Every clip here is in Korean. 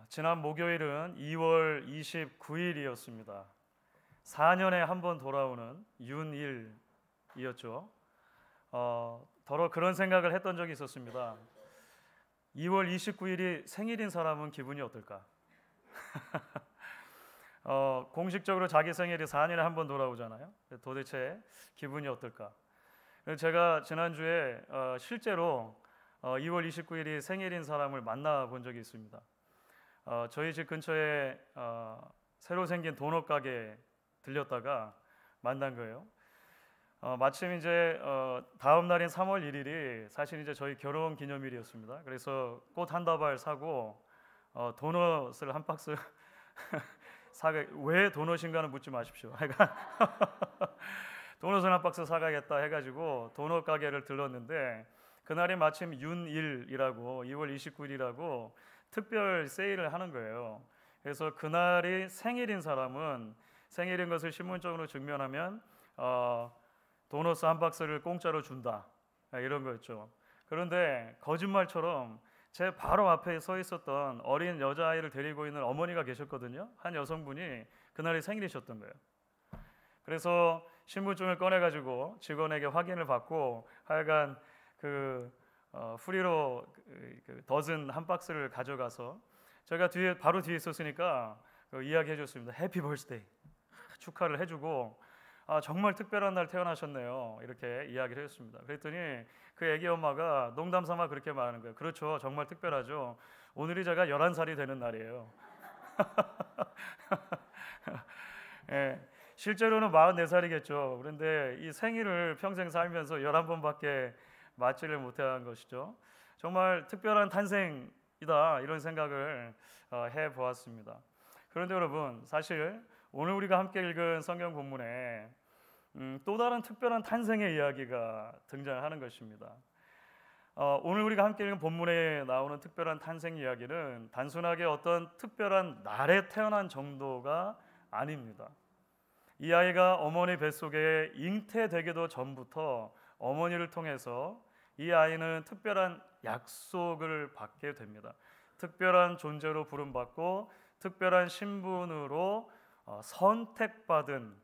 지난 목요일은 2월 29일이었습니다. 4년에 한 번 돌아오는 윤일이었죠. 더러 그런 생각을 했던 적이 있었습니다. 2월 29일이 생일인 사람은 기분이 어떨까? 공식적으로 자기 생일이 4년에 한 번 돌아오잖아요. 도대체 기분이 어떨까? 제가 지난주에 실제로 2월 29일이 생일인 사람을 만나본 적이 있습니다. 저희 집 근처에 새로 생긴 도넛 가게 들렸다가 만난 거예요. 마침 이제 다음 날인 3월 1일이 사실 이제 저희 결혼 기념일이었습니다. 그래서 꽃 한 다발 사고 도넛을 한 박스 사가. 왜 도넛인가는 묻지 마십시오. 도넛을 한 박스 사가겠다 해가지고 도넛 가게를 들렀는데 그날이 마침 윤일이라고 2월 29일이라고 특별 세일을 하는 거예요. 그래서 그날이 생일인 사람은 생일인 것을 신문적으로 증명하면 도넛 한 박스를 공짜로 준다, 이런 거였죠. 그런데 거짓말처럼 제 바로 앞에 서 있었던 어린 여자아이를 데리고 있는 어머니가 계셨거든요. 한 여성분이 그날이 생일이셨던 거예요. 그래서 신분증을 꺼내가지고 직원에게 확인을 받고 하여간 프리로 더즌 한 박스를 가져가서 제가 바로 뒤에 있었으니까 이야기해 줬습니다. 해피 벌스데이 축하를 해주고 정말 특별한 날 태어나셨네요, 이렇게 이야기를 했습니다. 그랬더니 그 애기 엄마가 농담 삼아 그렇게 말하는 거예요. 그렇죠, 정말 특별하죠. 오늘이 제가 11살이 되는 날이에요. 예, 실제로는 44살이겠죠. 그런데 이 생일을 평생 살면서 11번밖에 맞지를 못한 것이죠. 정말 특별한 탄생이다, 이런 생각을 해보았습니다. 그런데 여러분, 사실 오늘 우리가 함께 읽은 성경 본문에 또 다른 특별한 탄생의 이야기가 등장하는 것입니다. 오늘 우리가 함께 읽은 본문에 나오는 특별한 탄생 이야기는 단순하게 어떤 특별한 날에 태어난 정도가 아닙니다. 이 아이가 어머니 뱃속에 잉태되기도 전부터 어머니를 통해서 이 아이는 특별한 약속을 받게 됩니다. 특별한 존재로 부름받고 특별한 신분으로 선택받은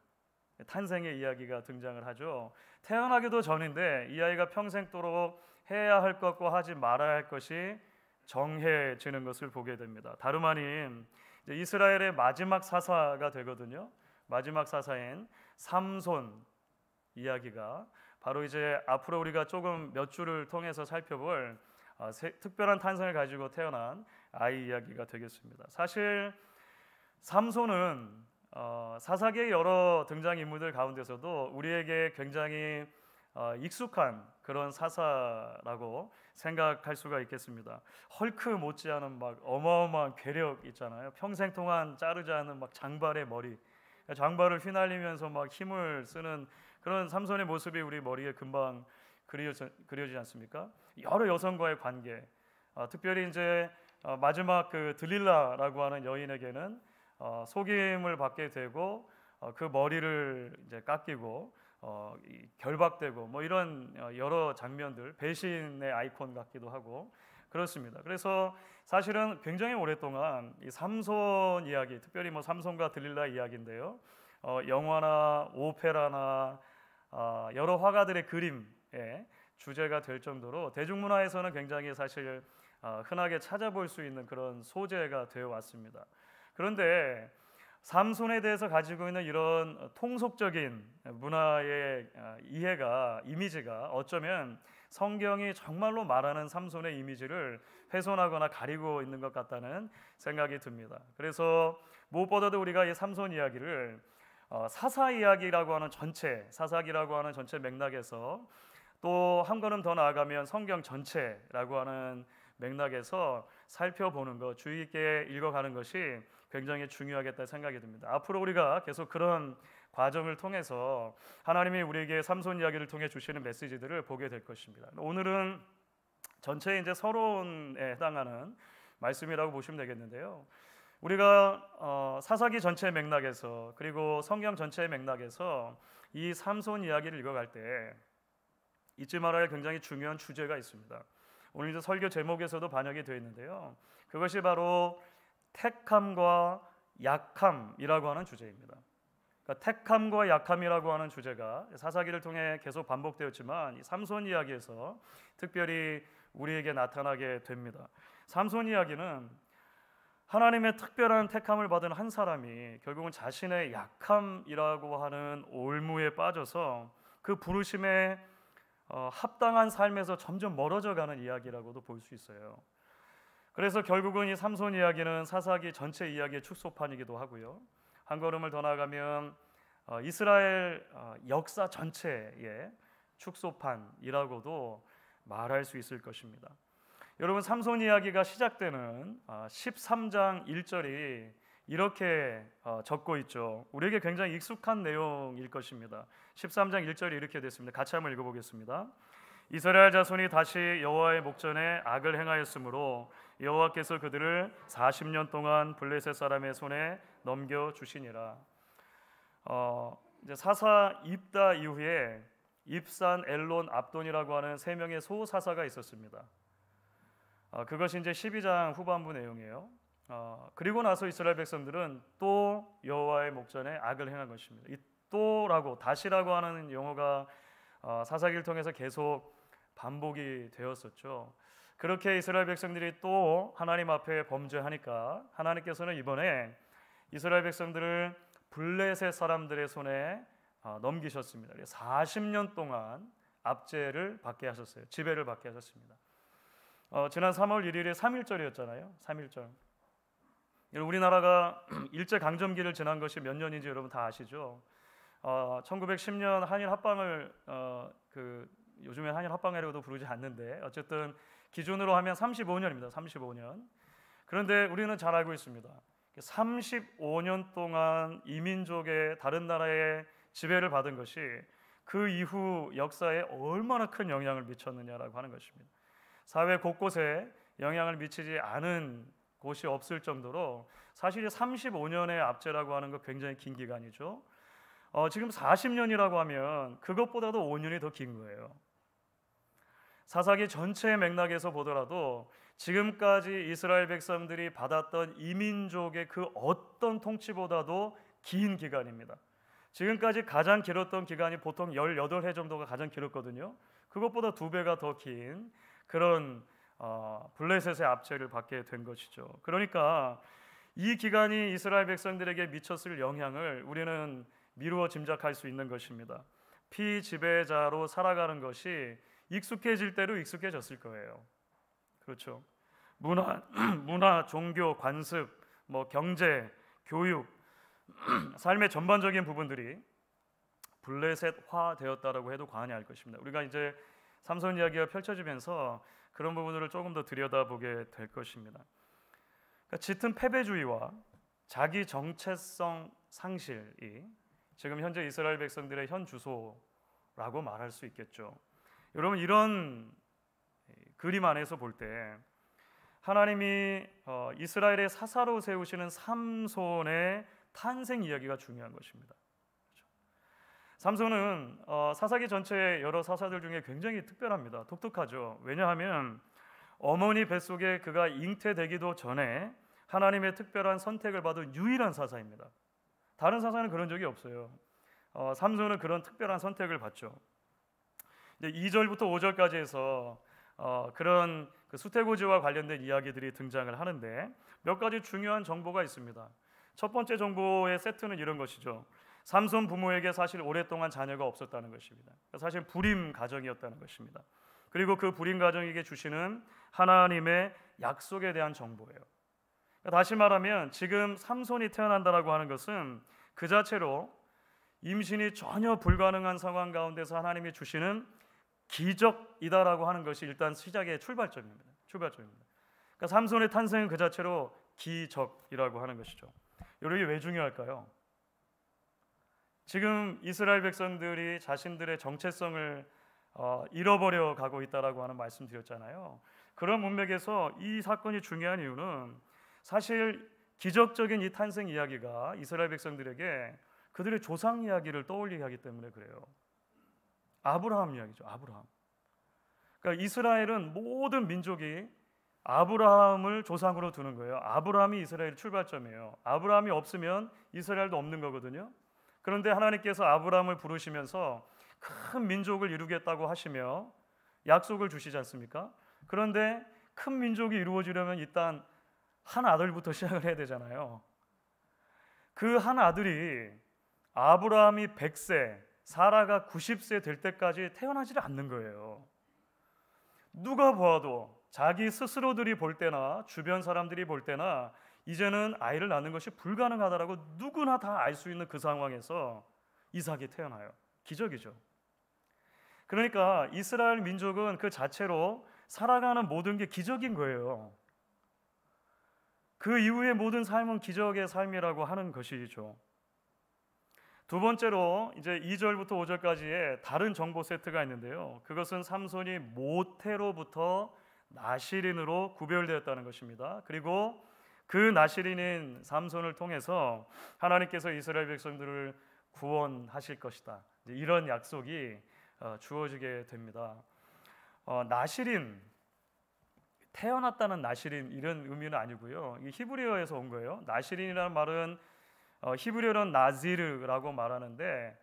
탄생의 이야기가 등장을 하죠. 태어나기도 전인데 이 아이가 평생도록 해야 할 것과 하지 말아야 할 것이 정해지는 것을 보게 됩니다. 다름 아닌 이스라엘의 마지막 사사가 되거든요. 마지막 사사인 삼손 이야기가 바로 이제 앞으로 우리가 조금 몇 줄을 통해서 살펴볼 특별한 탄생을 가지고 태어난 아이 이야기가 되겠습니다. 사실 삼손은 사사기의 여러 등장인물들 가운데서도 우리에게 굉장히 익숙한 그런 사사라고 생각할 수가 있겠습니다. 헐크 못지않은 막 어마어마한 괴력 있잖아요. 평생 동안 자르지 않은 막 장발의 머리, 장발을 휘날리면서 막 힘을 쓰는 그런 삼손의 모습이 우리 머리에 금방 그려지지 않습니까? 여러 여성과의 관계, 특별히 이제 마지막 그 들릴라라고 하는 여인에게는 속임을 받게 되고 그 머리를 이제 깎이고 결박되고 뭐 이런 여러 장면들, 배신의 아이콘 같기도 하고 그렇습니다. 그래서 사실은 굉장히 오랫동안 이 삼손 이야기, 특별히 뭐 삼손과 들릴라 이야기인데요, 영화나 오페라나 여러 화가들의 그림의 주제가 될 정도로 대중문화에서는 굉장히 사실 흔하게 찾아볼 수 있는 그런 소재가 되어 왔습니다. 그런데 삼손에 대해서 가지고 있는 이런 통속적인 문화의 이미지가 어쩌면 성경이 정말로 말하는 삼손의 이미지를 훼손하거나 가리고 있는 것 같다는 생각이 듭니다. 그래서 무엇보다도 우리가 이 삼손 이야기를 사사 이야기라고 하는 사사기라고 하는 전체 맥락에서 또 한 걸음 더 나아가면 성경 전체라고 하는 맥락에서 살펴보는 것, 주의 있게 읽어가는 것이 굉장히 중요하겠다 생각이 듭니다. 앞으로 우리가 계속 그런 과정을 통해서 하나님이 우리에게 삼손 이야기를 통해 주시는 메시지들을 보게 될 것입니다. 오늘은 전체 이제 서론에 해당하는 말씀이라고 보시면 되겠는데요. 우리가 사사기 전체 맥락에서 그리고 성경 전체의 맥락에서 이 삼손 이야기를 읽어갈 때 잊지 말아야 할 굉장히 중요한 주제가 있습니다. 오늘 이제 설교 제목에서도 반영이 되어 있는데요. 그것이 바로 택함과 약함이라고 하는 주제입니다. 그러니까 택함과 약함이라고 하는 주제가 사사기를 통해 계속 반복되었지만 이 삼손 이야기에서 특별히 우리에게 나타나게 됩니다. 삼손 이야기는 하나님의 특별한 택함을 받은 한 사람이 결국은 자신의 약함이라고 하는 올무에 빠져서 그 부르심에 합당한 삶에서 점점 멀어져 가는 이야기라고도 볼 수 있어요. 그래서 결국은 이 삼손 이야기는 사사기 전체 이야기의 축소판이기도 하고요. 한 걸음을 더 나가면 이스라엘 역사 전체의 축소판이라고도 말할 수 있을 것입니다. 여러분, 삼손 이야기가 시작되는 13장 1절이 이렇게 적고 있죠. 우리에게 굉장히 익숙한 내용일 것입니다. 13장 1절이 이렇게 됐습니다. 같이 한번 읽어보겠습니다. 이스라엘 자손이 다시 여호와의 목전에 악을 행하였으므로 여호와께서 그들을 40년 동안 블레셋 사람의 손에 넘겨 주시니라. 이제 사사 입다 이후에 입산, 엘론, 압돈이라고 하는 세 명의 소사사가 있었습니다. 그것이 이제 12장 후반부 내용이에요. 그리고 나서 이스라엘 백성들은 또 여호와의 목전에 악을 행한 것입니다. 이 또라고 다시라고 하는 용어가 사사기를 통해서 계속 반복이 되었었죠. 그렇게 이스라엘 백성들이 또 하나님 앞에 범죄하니까 하나님께서는 이번에 이스라엘 백성들을 블레셋 사람들의 손에 넘기셨습니다. 40년 동안 압제를 받게 하셨어요. 지배를 받게 하셨습니다. 지난 3월 1일이 3.1절이었잖아요. 3.1절. 우리나라가 일제강점기를 지난 것이 몇 년인지 여러분 다 아시죠? 1910년 한일 합방을 요즘에 한일 합방이라고도 부르지 않는데 어쨌든 기준으로 하면 35년입니다. 35년. 그런데 우리는 잘 알고 있습니다. 35년 동안 이민족의 다른 나라의 지배를 받은 것이 그 이후 역사에 얼마나 큰 영향을 미쳤느냐라고 하는 것입니다. 사회 곳곳에 영향을 미치지 않은 곳이 없을 정도로 사실 35년의 압제라고 하는 거 굉장히 긴 기간이죠. 지금 40년이라고 하면 그것보다도 5년이 더 긴 거예요. 사사기 전체의 맥락에서 보더라도 지금까지 이스라엘 백성들이 받았던 이민족의 그 어떤 통치보다도 긴 기간입니다. 지금까지 가장 길었던 기간이 보통 18해 정도가 가장 길었거든요. 그것보다 2배가 더 긴 그런 블레셋의 압제를 받게 된 것이죠. 그러니까 이 기간이 이스라엘 백성들에게 미쳤을 영향을 우리는 미루어 짐작할 수 있는 것입니다. 피지배자로 살아가는 것이 익숙해질 대로 익숙해졌을 거예요. 그렇죠. 문화, 종교, 관습, 경제, 교육, 삶의 전반적인 부분들이 블레셋화 되었다라고 해도 과언이 아닐 것입니다. 우리가 이제 삼손 이야기가 펼쳐지면서 그런 부분들을 조금 더 들여다보게 될 것입니다. 그러니까 짙은 패배주의와 자기 정체성 상실이 지금 현재 이스라엘 백성들의 현 주소라고 말할 수 있겠죠. 여러분, 이런 그림 안에서 볼 때 하나님이 이스라엘의 사사로 세우시는 삼손의 탄생 이야기가 중요한 것입니다. 그렇죠? 삼손은 사사기 전체의 여러 사사들 중에 굉장히 특별합니다. 독특하죠. 왜냐하면 어머니 뱃속에 그가 잉태되기도 전에 하나님의 특별한 선택을 받은 유일한 사사입니다. 다른 사사는 그런 적이 없어요. 삼손은 그런 특별한 선택을 받죠. 2절부터 5절까지 해서 그런 수태고지와 관련된 이야기들이 등장을 하는데 몇 가지 중요한 정보가 있습니다. 첫 번째 정보의 세트는 이런 것이죠. 삼손 부모에게 사실 오랫동안 자녀가 없었다는 것입니다. 사실 불임 가정이었다는 것입니다. 그리고 그 불임 가정에게 주시는 하나님의 약속에 대한 정보예요. 다시 말하면 지금 삼손이 태어난다라고 하는 것은 그 자체로 임신이 전혀 불가능한 상황 가운데서 하나님이 주시는 기적이다라고 하는 것이 일단 시작의 출발점입니다. 그러니까 삼손의 탄생은 그 자체로 기적이라고 하는 것이죠. 이게 왜 중요할까요? 지금 이스라엘 백성들이 자신들의 정체성을 잃어버려 가고 있다라고 하는 말씀드렸잖아요. 그런 문맥에서 이 사건이 중요한 이유는 사실 기적적인 이 탄생 이야기가 이스라엘 백성들에게 그들의 조상 이야기를 떠올리게 하기 때문에 그래요. 아브라함 이야기죠. 아브라함. 그러니까 이스라엘은 모든 민족이 아브라함을 조상으로 두는 거예요. 아브라함이 이스라엘 출발점이에요. 아브라함이 없으면 이스라엘도 없는 거거든요. 그런데 하나님께서 아브라함을 부르시면서 큰 민족을 이루겠다고 하시며 약속을 주시지 않습니까? 그런데 큰 민족이 이루어지려면 일단 한 아들부터 시작을 해야 되잖아요. 그 한 아들이 아브라함이 100세, 사라가 90세 될 때까지 태어나지를 않는 거예요. 누가 보아도 자기 스스로들이 볼 때나 주변 사람들이 볼 때나 이제는 아이를 낳는 것이 불가능하다라고 누구나 다 알 수 있는 그 상황에서 이삭이 태어나요. 기적이죠. 그러니까 이스라엘 민족은 그 자체로 살아가는 모든 게 기적인 거예요. 그 이후의 모든 삶은 기적의 삶이라고 하는 것이죠. 두 번째로 이제 2절부터 5절까지의 다른 정보 세트가 있는데요. 그것은 삼손이 모태로부터 나시린으로 구별되었다는 것입니다. 그리고 그 나시린인 삼손을 통해서 하나님께서 이스라엘 백성들을 구원하실 것이다. 이런 약속이 주어지게 됩니다. 나시린, 태어났다는 나시린 이런 의미는 아니고요. 이 히브리어에서 온 거예요. 나시린이라는 말은 히브리어는 나지르라고 말하는데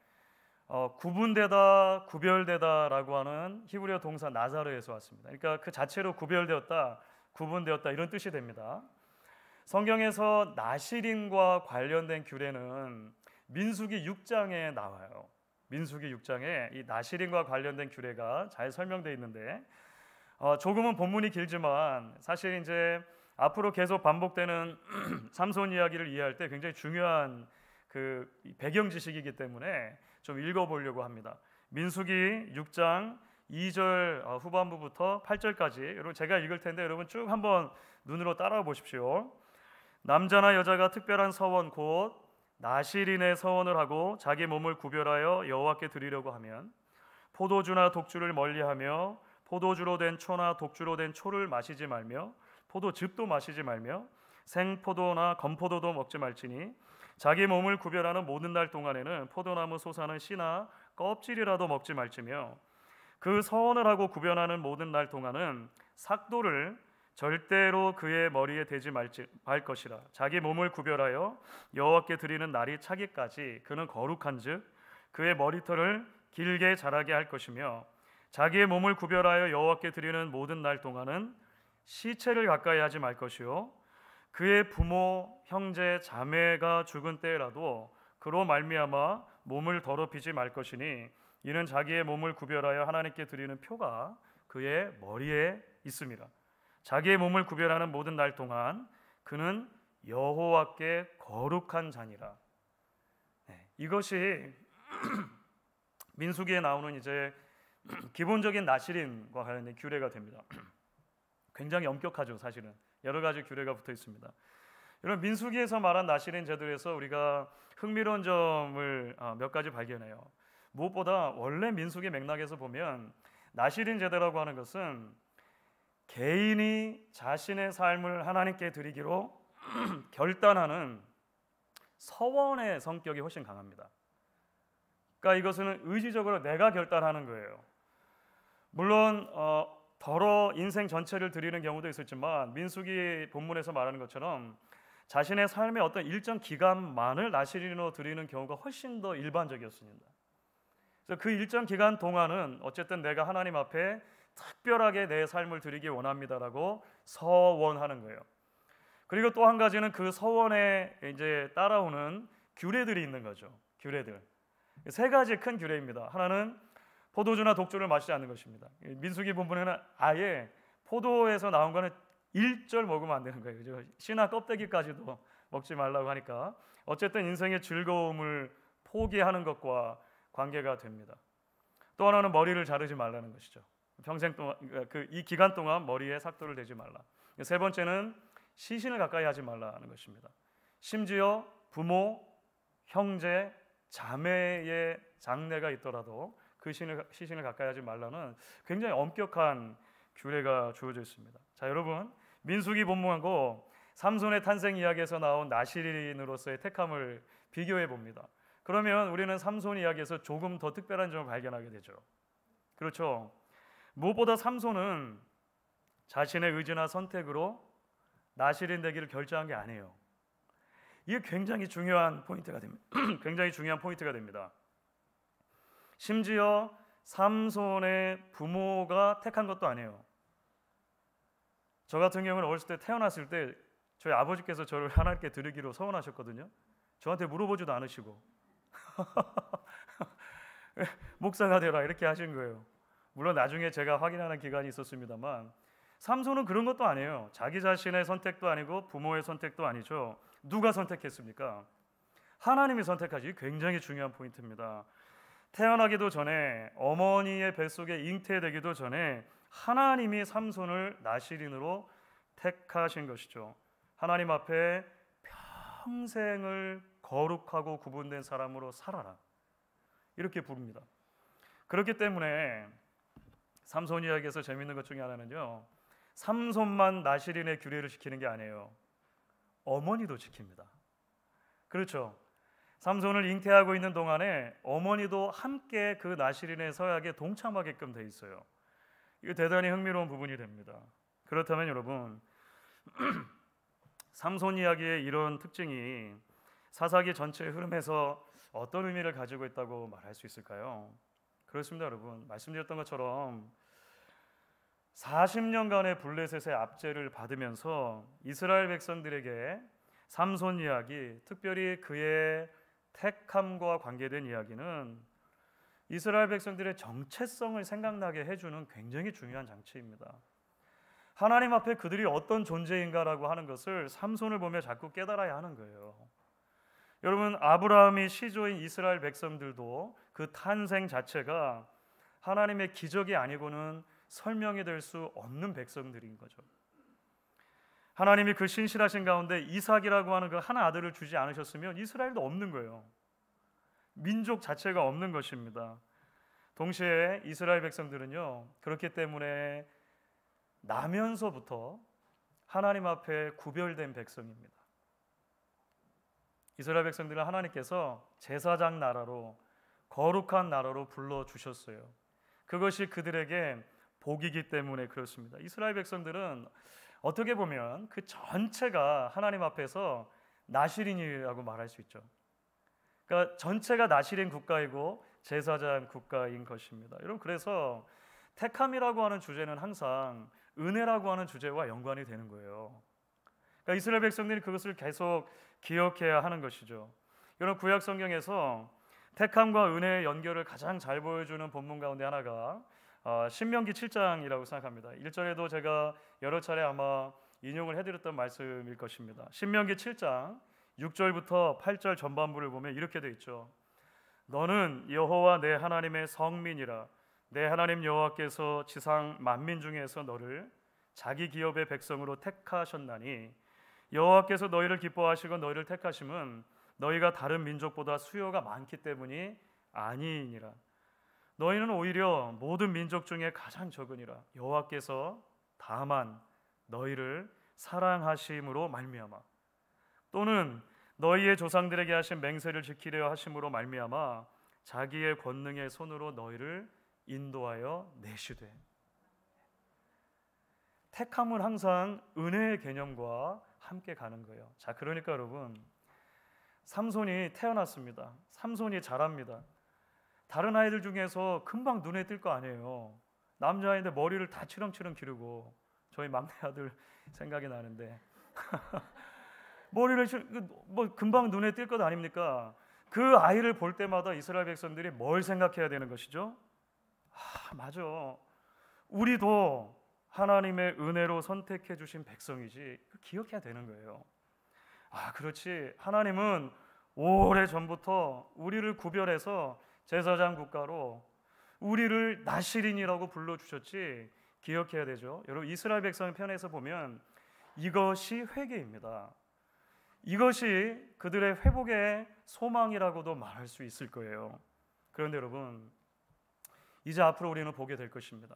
구분되다, 구별되다라고 하는 히브리어 동사 나자르에서 왔습니다. 그러니까 그 자체로 구별되었다, 구분되었다 이런 뜻이 됩니다. 성경에서 나시린과 관련된 규례는 민수기 6장에 나와요. 민수기 6장에 이 나시린과 관련된 규례가 잘 설명되어 있는데 조금은 본문이 길지만 사실 이제 앞으로 계속 반복되는 삼손 이야기를 이해할 때 굉장히 중요한 그 배경 지식이기 때문에 좀 읽어보려고 합니다. 민수기 6장 2절 후반부부터 8절까지 여러분 제가 읽을 텐데 여러분 쭉 한번 눈으로 따라와 보십시오. 남자나 여자가 특별한 서원 곧 나시린의 서원을 하고 자기 몸을 구별하여 여호와께 드리려고 하면 포도주나 독주를 멀리하며 포도주로 된 초나 독주로 된 초를 마시지 말며 포도즙도 마시지 말며 생포도나 건포도도 먹지 말지니 자기 몸을 구별하는 모든 날 동안에는 포도나무 솟아는 씨나 껍질이라도 먹지 말지며 그 서원을 하고 구별하는 모든 날 동안은 삭도를 절대로 그의 머리에 대지 말 것이라. 자기 몸을 구별하여 여호와께 드리는 날이 차기까지 그는 거룩한즉 그의 머리털을 길게 자라게 할 것이며 자기의 몸을 구별하여 여호와께 드리는 모든 날 동안은 시체를 가까이 하지 말 것이요 그의 부모, 형제, 자매가 죽은 때라도 그로 말미암아 몸을 더럽히지 말 것이니 이는 자기의 몸을 구별하여 하나님께 드리는 표가 그의 머리에 있습니다. 자기의 몸을 구별하는 모든 날 동안 그는 여호와께 거룩한 자니라. 이것이 민수기에 나오는 이제 기본적인 나시린과 관련된 규례가 됩니다. 굉장히 엄격하죠. 사실은 여러 가지 규례가 붙어 있습니다. 이런 민수기에서 말한 나시린 제도에서 우리가 흥미로운 점을 몇 가지 발견해요. 무엇보다 원래 민수기 맥락에서 보면 나시린 제도라고 하는 것은 개인이 자신의 삶을 하나님께 드리기로 결단하는 서원의 성격이 훨씬 강합니다. 그러니까 이것은 의지적으로 내가 결단하는 거예요. 물론 더러 인생 전체를 드리는 경우도 있었지만 민수기 본문에서 말하는 것처럼 자신의 삶의 어떤 일정 기간만을 나시린으로 드리는 경우가 훨씬 더 일반적이었습니다. 그래서 그 일정 기간 동안은 어쨌든 내가 하나님 앞에 특별하게 내 삶을 드리기 원합니다라고 서원하는 거예요. 그리고 또 한 가지는 그 서원에 이제 따라오는 규례들이 있는 거죠. 규례들. 세 가지 큰 규례입니다. 하나는 포도주나 독주를 마시지 않는 것입니다. 민수기 본문에는 아예 포도에서 나온 거는 1절 먹으면 안 되는 거예요. 씨나 껍데기까지도 먹지 말라고 하니까 어쨌든 인생의 즐거움을 포기하는 것과 관계가 됩니다. 또 하나는 머리를 자르지 말라는 것이죠. 평생 동안 이 기간 동안 머리에 삭도를 대지 말라. 세 번째는 시신을 가까이 하지 말라는 것입니다. 심지어 부모, 형제, 자매의 장례가 있더라도 그 시신을 가까이 하지 말라는 굉장히 엄격한 규례가 주어져 있습니다. 자, 여러분 민수기 본문하고 삼손의 탄생 이야기에서 나온 나시린으로서의 택함을 비교해 봅니다. 그러면 우리는 삼손 이야기에서 조금 더 특별한 점을 발견하게 되죠. 그렇죠. 무엇보다 삼손은 자신의 의지나 선택으로 나실인 되기를 결정한 게 아니에요. 이게 굉장히 중요한 포인트가 됩니다. 굉장히 중요한 포인트가 됩니다. 심지어 삼손의 부모가 택한 것도 아니에요. 저 같은 경우는 어렸을 때 태어났을 때 저희 아버지께서 저를 하나님께 드리기로 서원하셨거든요. 저한테 물어보지도 않으시고 목사가 되라 이렇게 하신 거예요. 물론 나중에 제가 확인하는 기간이 있었습니다만 삼손은 그런 것도 아니에요. 자기 자신의 선택도 아니고 부모의 선택도 아니죠. 누가 선택했습니까? 하나님이 선택하시. 굉장히 중요한 포인트입니다. 태어나기도 전에 어머니의 뱃속에 잉태되기도 전에 하나님이 삼손을 나실인으로 택하신 것이죠. 하나님 앞에 평생을 거룩하고 구분된 사람으로 살아라 이렇게 부릅니다. 그렇기 때문에 삼손 이야기에서 재밌는 것 중에 하나는요, 삼손만 나실인의 규례를 지키는 게 아니에요. 어머니도 지킵니다. 그렇죠. 삼손을 잉태하고 있는 동안에 어머니도 함께 그 나실인의 서약에 동참하게끔 돼 있어요. 이거 대단히 흥미로운 부분이 됩니다. 그렇다면 여러분, 삼손 이야기의 이런 특징이 사사기 전체의 흐름에서 어떤 의미를 가지고 있다고 말할 수 있을까요? 그렇습니다, 여러분. 말씀드렸던 것처럼 40년간의 블레셋의 압제를 받으면서 이스라엘 백성들에게 삼손 이야기, 특별히 그의 택함과 관계된 이야기는 이스라엘 백성들의 정체성을 생각나게 해주는 굉장히 중요한 장치입니다. 하나님 앞에 그들이 어떤 존재인가라고 하는 것을 삼손을 보며 자꾸 깨달아야 하는 거예요. 여러분, 아브라함이 시조인 이스라엘 백성들도 그 탄생 자체가 하나님의 기적이 아니고는 설명이 될 수 없는 백성들인 거죠. 하나님이 그 신실하신 가운데 이삭이라고 하는 그 한 아들을 주지 않으셨으면 이스라엘도 없는 거예요. 민족 자체가 없는 것입니다. 동시에 이스라엘 백성들은요, 그렇기 때문에 나면서부터 하나님 앞에 구별된 백성입니다. 이스라엘 백성들은 하나님께서 제사장 나라로, 거룩한 나라로 불러주셨어요. 그것이 그들에게 복이기 때문에 그렇습니다. 이스라엘 백성들은 어떻게 보면 그 전체가 하나님 앞에서 나실인이라고 말할 수 있죠. 그러니까 전체가 나실인 국가이고 제사장 국가인 것입니다. 여러분, 그래서 택함이라고 하는 주제는 항상 은혜라고 하는 주제와 연관이 되는 거예요. 그러니까 이스라엘 백성들이 그것을 계속 기억해야 하는 것이죠. 여러분, 구약 성경에서 택함과 은혜의 연결을 가장 잘 보여주는 본문 가운데 하나가 신명기 7장이라고 생각합니다. 1절에도 제가 여러 차례 아마 인용을 해드렸던 말씀일 것입니다. 신명기 7장 6절부터 8절 전반부를 보면 이렇게 되어 있죠. 너는 여호와 내 하나님의 성민이라. 내 하나님 여호와께서 지상 만민 중에서 너를 자기 기업의 백성으로 택하셨나니 여호와께서 너희를 기뻐하시고 너희를 택하심은 너희가 다른 민족보다 수요가 많기 때문이 아니니라. 너희는 오히려 모든 민족 중에 가장 적으니라. 여호와께서 다만 너희를 사랑하심으로 말미암아 또는 너희의 조상들에게 하신 맹세를 지키려 하심으로 말미암아 자기의 권능의 손으로 너희를 인도하여 내시되. 택함은 항상 은혜의 개념과 함께 가는 거예요. 자, 그러니까 여러분, 삼손이 태어났습니다. 삼손이 자랍니다. 다른 아이들 중에서 금방 눈에 띌 거 아니에요. 남자아이인데 머리를 다 치렁치렁 기르고, 저희 막내 아들 생각이 나는데 머리를 뭐 금방 눈에 띌 것 아닙니까? 그 아이를 볼 때마다 이스라엘 백성들이 뭘 생각해야 되는 것이죠? 맞아, 우리도 하나님의 은혜로 선택해 주신 백성이지, 기억해야 되는 거예요. 그렇지, 하나님은 오래 전부터 우리를 구별해서 제사장 국가로 우리를 나실인이라고 불러주셨지, 기억해야 되죠. 여러분, 이스라엘 백성 편에서 보면 이것이 회개입니다. 이것이 그들의 회복의 소망이라고도 말할 수 있을 거예요. 그런데 여러분, 이제 앞으로 우리는 보게 될 것입니다.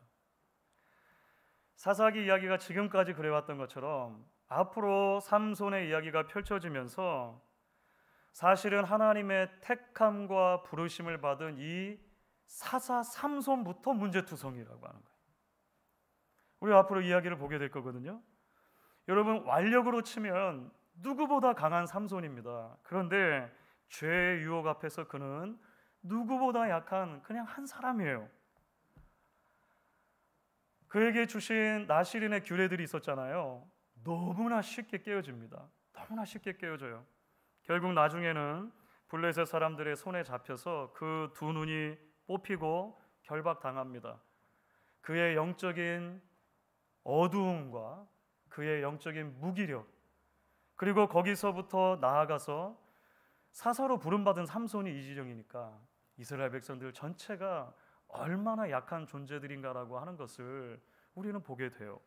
사사기 이야기가 지금까지 그래왔던 것처럼 앞으로 삼손의 이야기가 펼쳐지면서 사실은 하나님의 택함과 부르심을 받은 이 사사 삼손부터 문제투성이라고 하는 거예요. 우리 앞으로 이야기를 보게 될 거거든요. 여러분, 완력으로 치면 누구보다 강한 삼손입니다. 그런데 죄의 유혹 앞에서 그는 누구보다 약한 그냥 한 사람이에요. 그에게 주신 나실인의 규례들이 있었잖아요. 너무나 쉽게 깨어집니다. 너무나 쉽게 깨어져요. 결국 나중에는 블레셋 사람들의 손에 잡혀서 그 두 눈이 뽑히고 결박당합니다. 그의 영적인 어두움과 그의 영적인 무기력, 그리고 거기서부터 나아가서 사사로 부름받은 삼손이 이지령이니까 이스라엘 백성들 전체가 얼마나 약한 존재들인가라고 하는 것을 우리는 보게 돼요.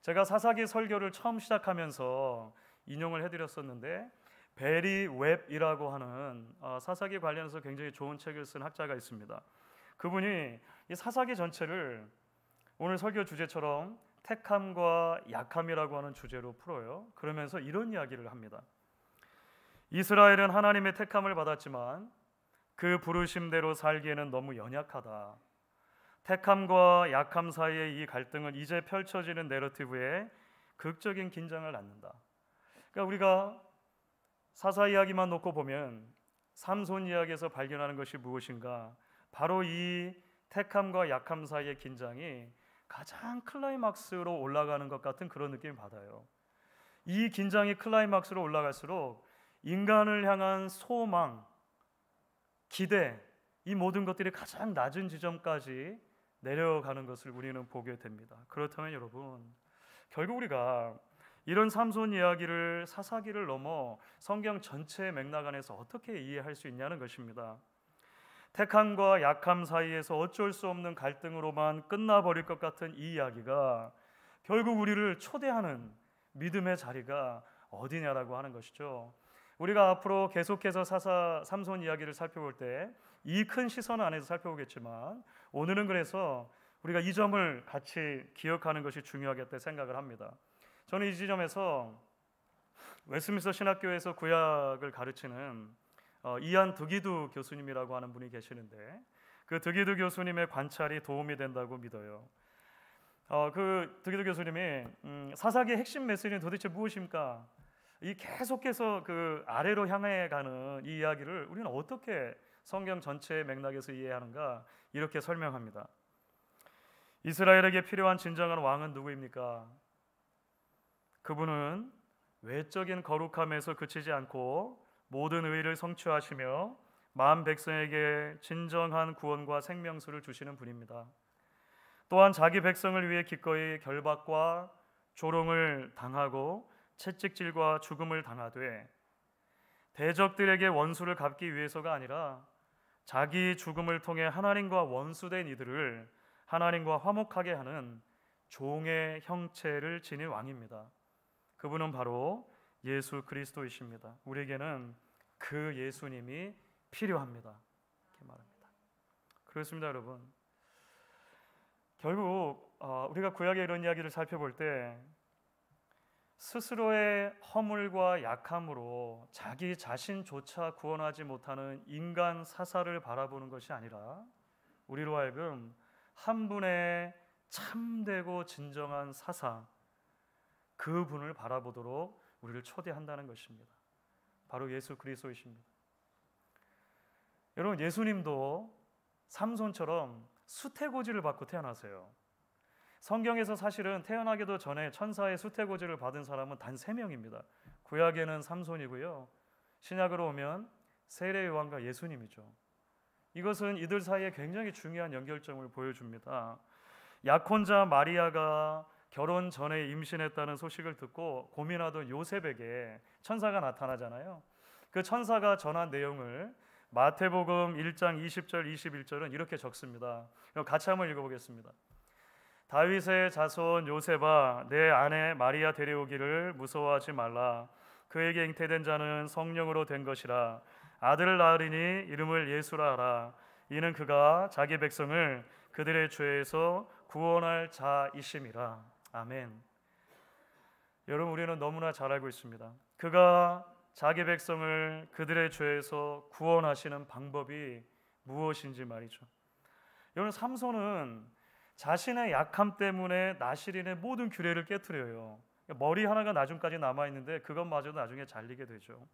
제가 사사기 설교를 처음 시작하면서 인용을 해드렸었는데, 베리 웹이라고 하는 사사기 관련해서 굉장히 좋은 책을 쓴 학자가 있습니다. 그분이 이 사사기 전체를 오늘 설교 주제처럼 택함과 약함이라고 하는 주제로 풀어요. 그러면서 이런 이야기를 합니다. 이스라엘은 하나님의 택함을 받았지만 그 부르심대로 살기에는 너무 연약하다. 택함과 약함 사이의 이 갈등은 이제 펼쳐지는 내러티브에 극적인 긴장을 낳는다. 그러니까 우리가 사사 이야기만 놓고 보면 삼손 이야기에서 발견하는 것이 무엇인가? 바로 이 택함과 약함 사이의 긴장이 가장 클라이막스로 올라가는 것 같은 그런 느낌을 받아요. 이 긴장이 클라이막스로 올라갈수록 인간을 향한 소망, 기대, 이 모든 것들이 가장 낮은 지점까지 내려가는 것을 우리는 보게 됩니다. 그렇다면 여러분, 결국 우리가 이런 삼손 이야기를 사사기를 넘어 성경 전체의 맥락 안에서 어떻게 이해할 수 있냐는 것입니다. 택함과 약함 사이에서 어쩔 수 없는 갈등으로만 끝나버릴 것 같은 이 이야기가 결국 우리를 초대하는 믿음의 자리가 어디냐라고 하는 것이죠. 우리가 앞으로 계속해서 삼손 이야기를 살펴볼 때 이 큰 시선 안에서 살펴보겠지만, 오늘은 그래서 우리가 이 점을 같이 기억하는 것이 중요하겠다 생각을 합니다. 저는 이 지점에서 웨스민스터 신학교에서 구약을 가르치는 이안 드기두 교수님이라고 하는 분이 계시는데, 그 드기두 교수님의 관찰이 도움이 된다고 믿어요. 그 드기두 교수님이 사사기의 핵심 메시지는 도대체 무엇입니까? 이 계속해서 그 아래로 향해 가는 이 이야기를 우리는 어떻게 성경 전체의 맥락에서 이해하는가, 이렇게 설명합니다. 이스라엘에게 필요한 진정한 왕은 누구입니까? 그분은 외적인 거룩함에서 그치지 않고 모든 의를 성취하시며 마음 백성에게 진정한 구원과 생명수를 주시는 분입니다. 또한 자기 백성을 위해 기꺼이 결박과 조롱을 당하고 채찍질과 죽음을 당하되 대적들에게 원수를 갚기 위해서가 아니라 자기 죽음을 통해 하나님과 원수된 이들을 하나님과 화목하게 하는 종의 형체를 지닌 왕입니다. 그분은 바로 예수 그리스도이십니다. 우리에게는 그 예수님이 필요합니다. 이렇게 말합니다. 그렇습니다, 여러분. 결국 우리가 구약의 이런 이야기를 살펴볼 때 스스로의 허물과 약함으로 자기 자신조차 구원하지 못하는 인간 사사를 바라보는 것이 아니라 우리로 하여금 한 분의 참되고 진정한 사사, 그분을 바라보도록 우리를 초대한다는 것입니다. 바로 예수 그리스도이십니다. 여러분, 예수님도 삼손처럼 수태고지를 받고 태어나세요. 성경에서 사실은 태어나기도 전에 천사의 수태고지를 받은 사람은 단 3명입니다. 구약에는 삼손이고요, 신약으로 오면 세례 요한과 예수님이죠. 이것은 이들 사이에 굉장히 중요한 연결점을 보여줍니다. 약혼자 마리아가 결혼 전에 임신했다는 소식을 듣고 고민하던 요셉에게 천사가 나타나잖아요. 그 천사가 전한 내용을 마태복음 1장 20절 21절은 이렇게 적습니다. 같이 한번 읽어보겠습니다. 다윗의 자손 요셉아, 내 아내 마리아 데려오기를 무서워하지 말라. 그에게 잉태된 자는 성령으로 된 것이라. 아들을 낳으리니 이름을 예수라 하라. 이는 그가 자기 백성을 그들의 죄에서 구원할 자이심이라. 아멘. 여러분, 우리는 너무나 잘 알고 있습니다. 그가 자기 백성을 그들의 죄에서 구원하시는 방법이 무엇인지 말이죠. 여러분, 삼손은 자신의 약함 때문에 나시린의 모든 규례를 깨트려요. 머리 하나가 나중까지 남아있는데 그것마저도 나중에 잘리게 되죠.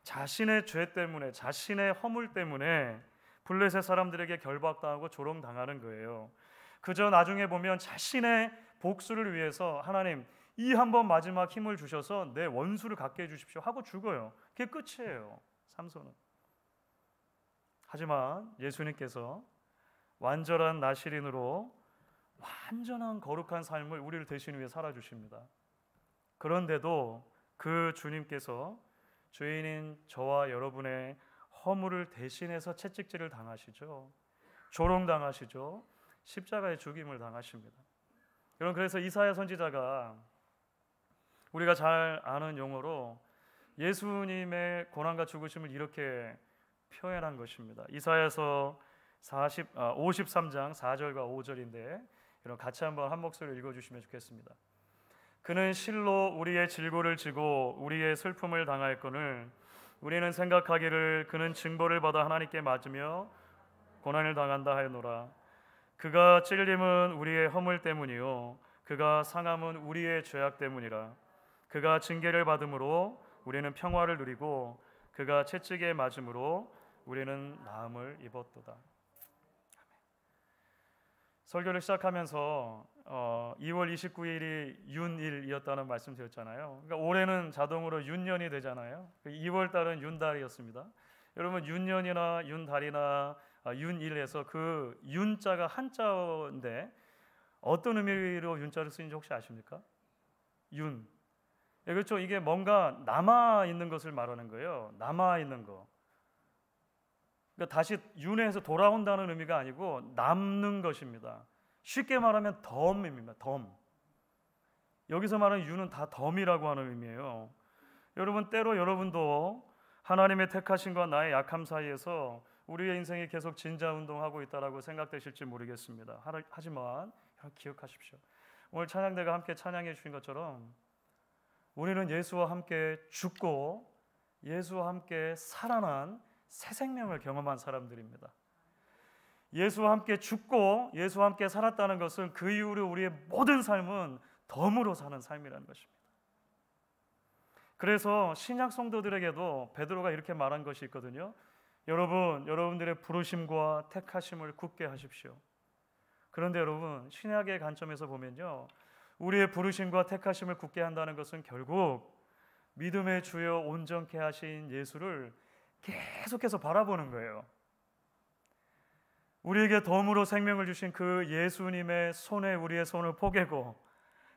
자신의 죄 때문에, 자신의 허물 때문에 블레셋 사람들에게 결박당하고 조롱당하는 거예요. 그저 나중에 보면 자신의 복수를 위해서 하나님 이 한 번 마지막 힘을 주셔서 내 원수를 갖게 해주십시오 하고 죽어요. 그게 끝이에요, 삼손은. 하지만 예수님께서 완전한 나시린으로 완전한 거룩한 삶을 우리를 대신 위해 살아주십니다. 그런데도 그 주님께서 죄인인 저와 여러분의 허물을 대신해서 채찍질을 당하시죠. 조롱당하시죠. 십자가의 죽임을 당하십니다. 여러분, 그래서 이사야 선지자가 우리가 잘 아는 용어로 예수님의 고난과 죽으심을 이렇게 표현한 것입니다. 이사야서 53장 4절과 5절인데 여러분 같이 한번 한 목소리로 읽어주시면 좋겠습니다. 그는 실로 우리의 질고를 지고 우리의 슬픔을 당하였거늘 우리는 생각하기를 그는 징벌을 받아 하나님께 맞으며 고난을 당한다 하였노라. 그가 찔림은 우리의 허물 때문이요 그가 상함은 우리의 죄악 때문이라. 그가 징계를 받음으로 우리는 평화를 누리고 그가 채찍에 맞음으로 우리는 나음을 입었도다. 설교를 시작하면서 2월 29일이 윤일이었다는 말씀 드렸잖아요. 그러니까 올해는 자동으로 윤년이 되잖아요. 2월 달은 윤달이었습니다. 여러분 윤년이나 윤달이나 윤일에서 그 윤자가 한자인데 어떤 의미로 윤자를 쓰는지 혹시 아십니까? 윤. 그렇죠. 이게 뭔가 남아 있는 것을 말하는 거예요. 남아 있는 거. 그러니까 다시 윤회해서 돌아온다는 의미가 아니고 남는 것입니다. 쉽게 말하면 덤입니다. 덤. 여기서 말하는 윤은 다 덤이라고 하는 의미예요. 여러분 때로 여러분도 하나님의 택하심과 나의 약함 사이에서 우리의 인생이 계속 진자운동하고 있다라고 생각되실지 모르겠습니다. 하지만 기억하십시오. 오늘 찬양대가 함께 찬양해 주신 것처럼 우리는 예수와 함께 죽고 예수와 함께 살아난 새 생명을 경험한 사람들입니다. 예수와 함께 죽고 예수와 함께 살았다는 것은 그 이후로 우리의 모든 삶은 덤으로 사는 삶이라는 것입니다. 그래서 신약 성도들에게도 베드로가 이렇게 말한 것이 있거든요. 여러분들의 부르심과 택하심을 굳게 하십시오. 그런데 여러분 신약의 관점에서 보면요, 우리의 부르심과 택하심을 굳게 한다는 것은 결국 믿음의 주여 온전케 하신 예수를 계속해서 바라보는 거예요. 우리에게 덤으로 생명을 주신 그 예수님의 손에 우리의 손을 포개고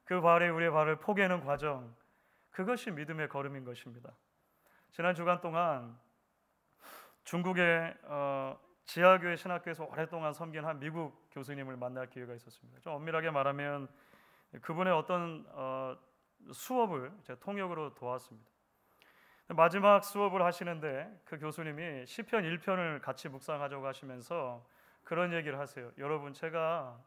그 발에 우리의 발을 포개는 과정, 그것이 믿음의 걸음인 것입니다. 지난 주간 동안 중국의 지하교회 신학교에서 오랫동안 섬긴 한 미국 교수님을 만날 기회가 있었습니다. 좀 엄밀하게 말하면 그분의 어떤 수업을 제가 통역으로 도왔습니다. 마지막 수업을 하시는데 그 교수님이 시편 1편을 같이 묵상하자고 하시면서 그런 얘기를 하세요. 여러분, 제가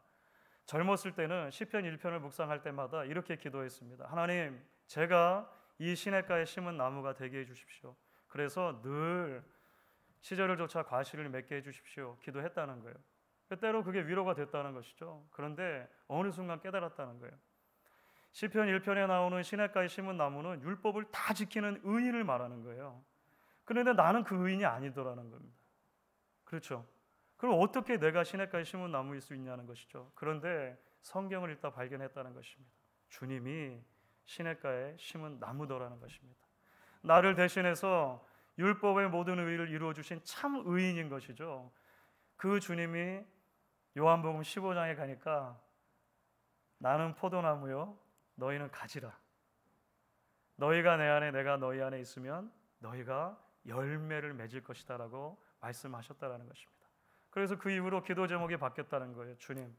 젊었을 때는 시편 1편을 묵상할 때마다 이렇게 기도했습니다. 하나님, 제가 이 시냇가에 심은 나무가 되게 해주십시오. 그래서 늘 시절을 조차 과실을 맺게 해주십시오. 기도했다는 거예요. 때로 그게 위로가 됐다는 것이죠. 그런데 어느 순간 깨달았다는 거예요. 시편 1편에 나오는 시냇가에 심은 나무는 율법을 다 지키는 의인을 말하는 거예요. 그런데 나는 그 의인이 아니더라는 겁니다. 그렇죠? 그럼 어떻게 내가 시냇가에 심은 나무일 수 있냐는 것이죠. 그런데 성경을 읽다 발견했다는 것입니다. 주님이 시냇가에 심은 나무더라는 것입니다. 나를 대신해서 율법의 모든 의의를 이루어 주신 참 의인인 것이죠. 그 주님이 요한복음 15장에 가니까 나는 포도나무요 너희는 가지라. 너희가 내 안에 내가 너희 안에 있으면 너희가 열매를 맺을 것이다 라고 말씀하셨다라는 것입니다. 그래서 그 이후로 기도 제목이 바뀌었다는 거예요. 주님,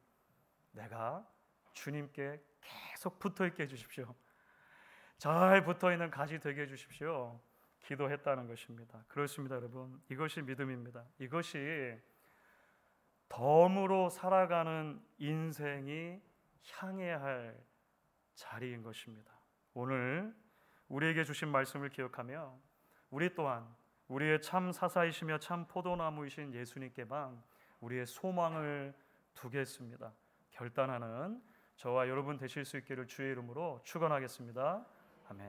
내가 주님께 계속 붙어있게 해주십시오. 잘 붙어있는 가지 되게 해주십시오. 기도했다는 것입니다. 그렇습니다, 여러분. 이것이 믿음입니다. 이것이 덤으로 살아가는 인생이 향해야 할 자리인 것입니다. 오늘 우리에게 주신 말씀을 기억하며 우리 또한 우리의 참 사사이시며 참 포도나무이신 예수님께만 우리의 소망을 두겠습니다. 결단하는 저와 여러분 되실 수 있기를 주의 이름으로 축원하겠습니다. 아멘.